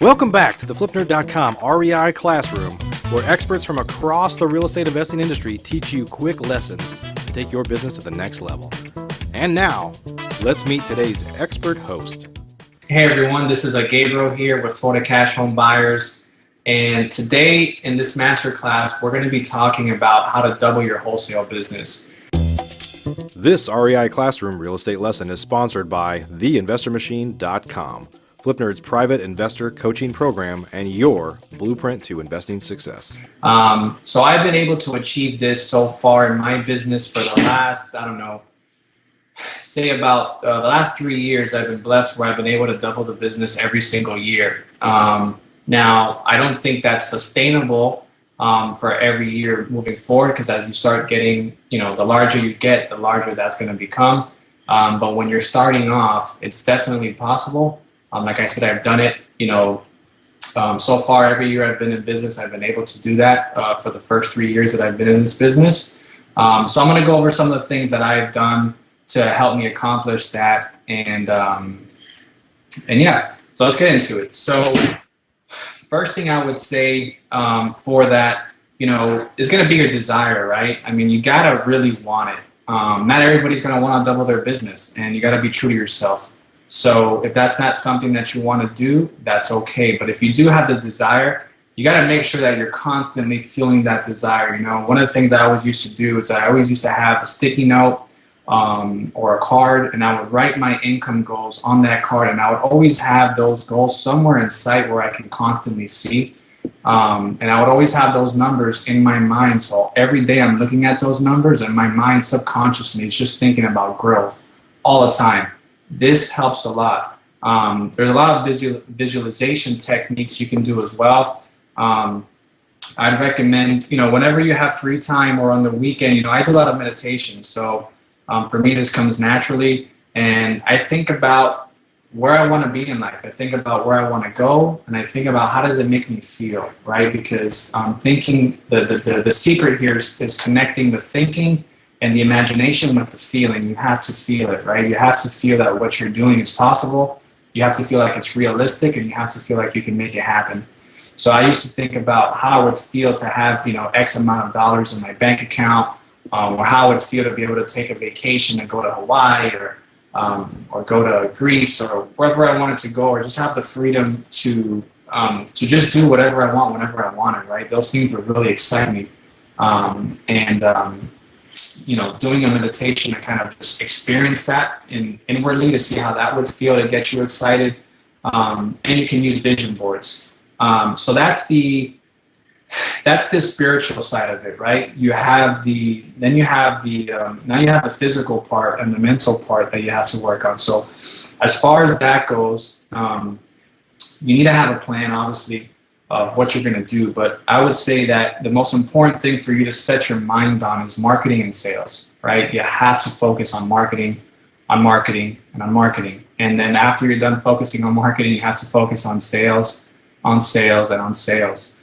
Welcome back to the FlipNerd.com REI Classroom, where experts from across the real estate investing industry teach you quick lessons to take your business to the next level. And now, let's meet today's expert host. Hey everyone, this is Gabriel here with Florida Cash Home Buyers. And today in this masterclass, we're going to be talking about how to double your wholesale business. This REI Classroom real estate lesson is sponsored by theinvestormachine.com. FlipNerd's private investor coaching program and your blueprint to investing success. So I've been able to achieve this so far in my business for the last, say about the last 3 years. I've been blessed where I've been able to double the business every single year. Now, I don't think that's sustainable for every year moving forward, because as you start getting, the larger you get, the larger that's going to become. But when you're starting off, it's definitely possible. Like I said, I've done it, so far every year I've been in business, I've been able to do that for the first 3 years that I've been in this business. So I'm going to go over some of the things that I've done to help me accomplish that. And yeah, so let's get into it. So first thing I would say for that, is going to be your desire, right? I mean, you got to really want it. Not everybody's going to want to double their business, and you got to be true to yourself. So if that's not something that you want to do, that's okay. But if you do have the desire, you got to make sure that you're constantly feeling that desire. One of the things I always used to do is I always used to have a sticky note or a card, and I would write my income goals on that card, and I would always have those goals somewhere in sight where I can constantly see. And I would always have those numbers in my mind. So every day I'm looking at those numbers, and my mind subconsciously is just thinking about growth all the time. This helps a lot. There's a lot of visualization techniques you can do as well. I'd recommend, whenever you have free time or on the weekend, I do a lot of meditation. So for me, this comes naturally. And I think about where I want to be in life. I think about where I want to go. And I think about how does it make me feel, right? Because thinking, the secret here is connecting the thinking and the imagination with the feeling. You have to feel it, right? You have to feel that what you're doing is possible. You have to feel like it's realistic, and you have to feel like you can make it happen. So I used to think about how it would feel to have, X amount of dollars in my bank account, or how it would feel to be able to take a vacation and go to Hawaii or go to Greece or wherever I wanted to go, or just have the freedom to just do whatever I want whenever I want it, right? Those things would really excite me. Doing a meditation to kind of just experience that inwardly to see how that would feel to get you excited. And you can use vision boards. So that's the spiritual side of it, right? Now you have the physical part and the mental part that you have to work on. So as far as that goes, you need to have a plan, obviously, of what you're going to do. But I would say that the most important thing for you to set your mind on is marketing and sales, right? You have to focus on marketing, and on marketing. And then after you're done focusing on marketing, you have to focus on sales, and on sales.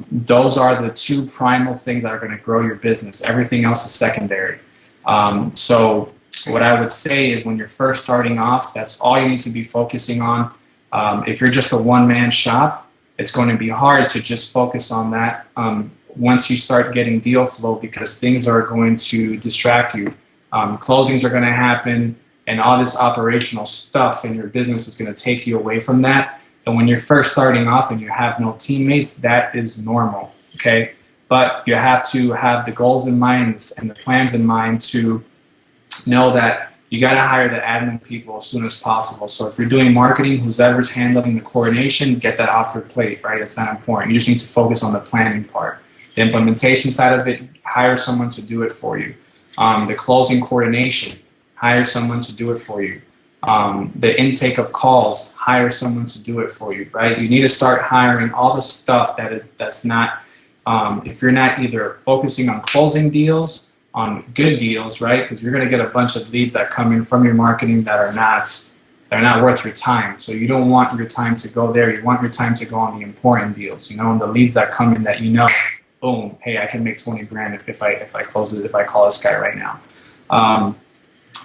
Those are the two primal things that are going to grow your business. Everything else is secondary. So what I would say is when you're first starting off, that's all you need to be focusing on. If you're just a one-man shop, it's going to be hard to just focus on that once you start getting deal flow, because things are going to distract you. Closings are going to happen, and all this operational stuff in your business is going to take you away from that. And when you're first starting off and you have no teammates, that is normal, okay? But you have to have the goals in mind and the plans in mind to know that you got to hire the admin people as soon as possible. So if you're doing marketing, whoever's handling the coordination, get that off your plate, right? It's not important. You just need to focus on the planning part. The implementation side of it, hire someone to do it for you. The closing coordination, hire someone to do it for you. The intake of calls, hire someone to do it for you, right? You need to start hiring all the stuff that's not, if you're not either focusing on closing deals, on good deals, right? Because you're going to get a bunch of leads that come in from your marketing that are not worth your time. So you don't want your time to go there. You want your time to go on the important deals, on the leads that come in that boom, hey, I can make 20 grand if I close it, if I call this guy right now.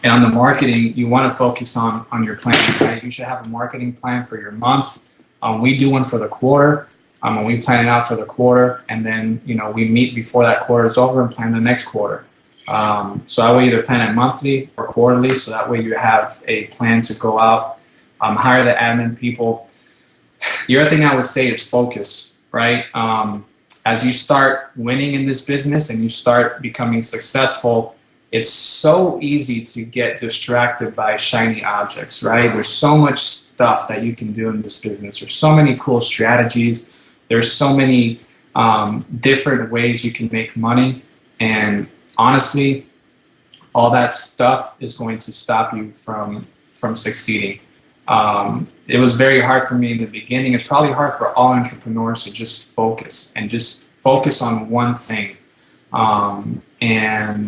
And on the marketing, you want to focus on your plan, right? You should have a marketing plan for your month, We do one for the quarter, and we plan it out for the quarter, and then we meet before that quarter is over and plan the next quarter. So that way either plan it monthly or quarterly, so that way you have a plan to go out, hire the admin people. The other thing I would say is focus, right? As you start winning in this business and you start becoming successful, it's so easy to get distracted by shiny objects, right? There's so much stuff that you can do in this business. There's so many cool strategies. There's so many different ways you can make money. And honestly, all that stuff is going to stop you from succeeding. It was very hard for me in the beginning. It's probably hard for all entrepreneurs to just focus on one thing. And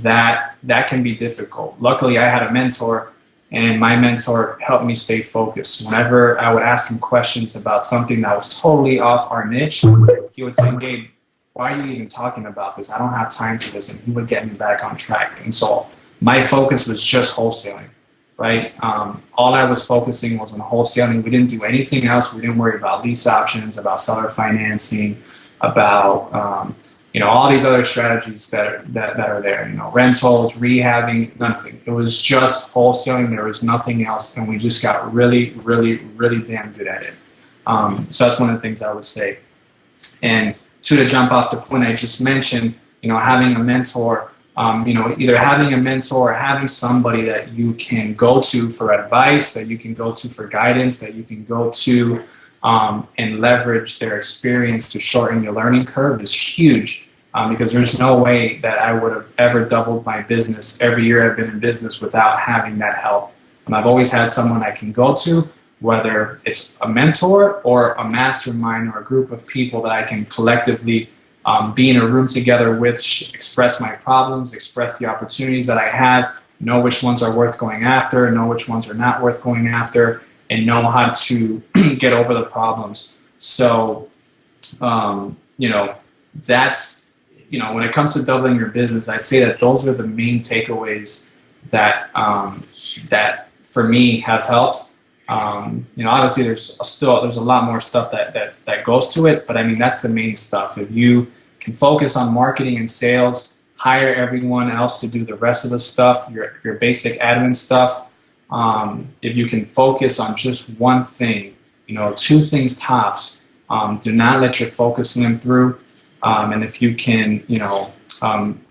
that can be difficult. Luckily, I had a mentor, and my mentor helped me stay focused. Whenever I would ask him questions about something that was totally off our niche, he would say, "Gabe, why are you even talking about this? I don't have time for this." And he would get me back on track. And so my focus was just wholesaling, right? All I was focusing was on wholesaling. We didn't do anything else. We didn't worry about lease options, about seller financing, about all these other strategies that are there, rentals, rehabbing, nothing. It was just wholesaling. There was nothing else. And we just got really, really, really damn good at it. So that's one of the things I would say. And to jump off the point I just mentioned, having a mentor, either having a mentor or having somebody that you can go to for advice, that you can go to for guidance, that you can go to and leverage their experience to shorten your learning curve is huge. Because there's no way that I would have ever doubled my business every year I've been in business without having that help. And I've always had someone I can go to, whether it's a mentor or a mastermind or a group of people that I can collectively be in a room together with, express my problems, express the opportunities that I had, know which ones are worth going after, know which ones are not worth going after, and know how to get over the problems. So, that's, when it comes to doubling your business, I'd say that those are the main takeaways that that for me have helped. Obviously there's a lot more stuff that goes to it, but I mean, that's the main stuff. If you can focus on marketing and sales, hire everyone else to do the rest of the stuff, your basic admin stuff. If you can focus on just one thing, 2 things tops, do not let your focus limp through. And if you can,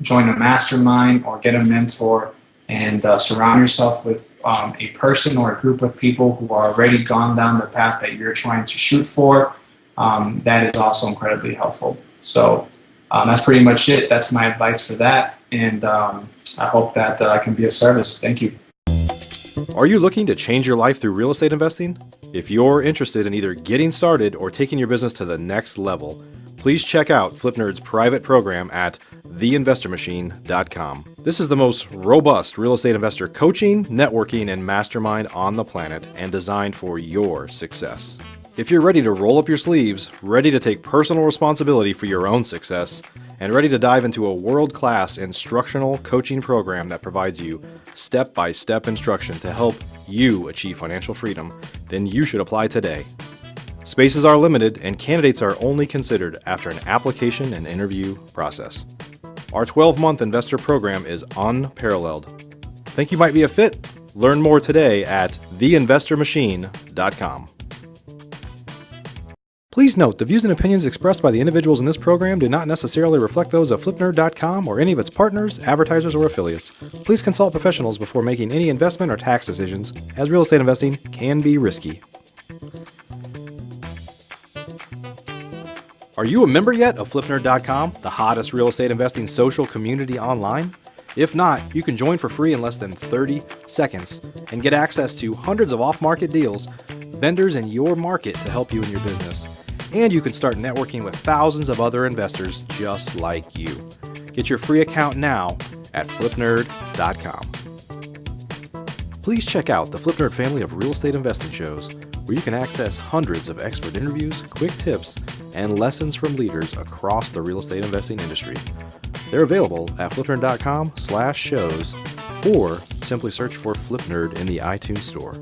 join a mastermind or get a mentor and surround yourself with a person or a group of people who are already gone down the path that you're trying to shoot for, that is also incredibly helpful. So that's pretty much it. That's my advice for that. And I hope that I can be of service. Thank you. Are you looking to change your life through real estate investing? If you're interested in either getting started or taking your business to the next level, please check out FlipNerd's private program at theinvestormachine.com. This is the most robust real estate investor coaching, networking, and mastermind on the planet, and designed for your success. If you're ready to roll up your sleeves, ready to take personal responsibility for your own success, and ready to dive into a world-class instructional coaching program that provides you step-by-step instruction to help you achieve financial freedom, then you should apply today. Spaces are limited, and candidates are only considered after an application and interview process. Our 12-month investor program is unparalleled. Think you might be a fit? Learn more today at theinvestormachine.com. Please note, the views and opinions expressed by the individuals in this program do not necessarily reflect those of FlipNerd.com or any of its partners, advertisers, or affiliates. Please consult professionals before making any investment or tax decisions, as real estate investing can be risky. Are you a member yet of FlipNerd.com, the hottest real estate investing social community online? If not, you can join for free in less than 30 seconds and get access to hundreds of off-market deals, vendors in your market to help you in your business. And you can start networking with thousands of other investors just like you. Get your free account now at FlipNerd.com. Please check out the FlipNerd family of real estate investing shows, where you can access hundreds of expert interviews, quick tips, and lessons from leaders across the real estate investing industry. They're available at flipnerd.com/shows, or simply search for FlipNerd in the iTunes Store.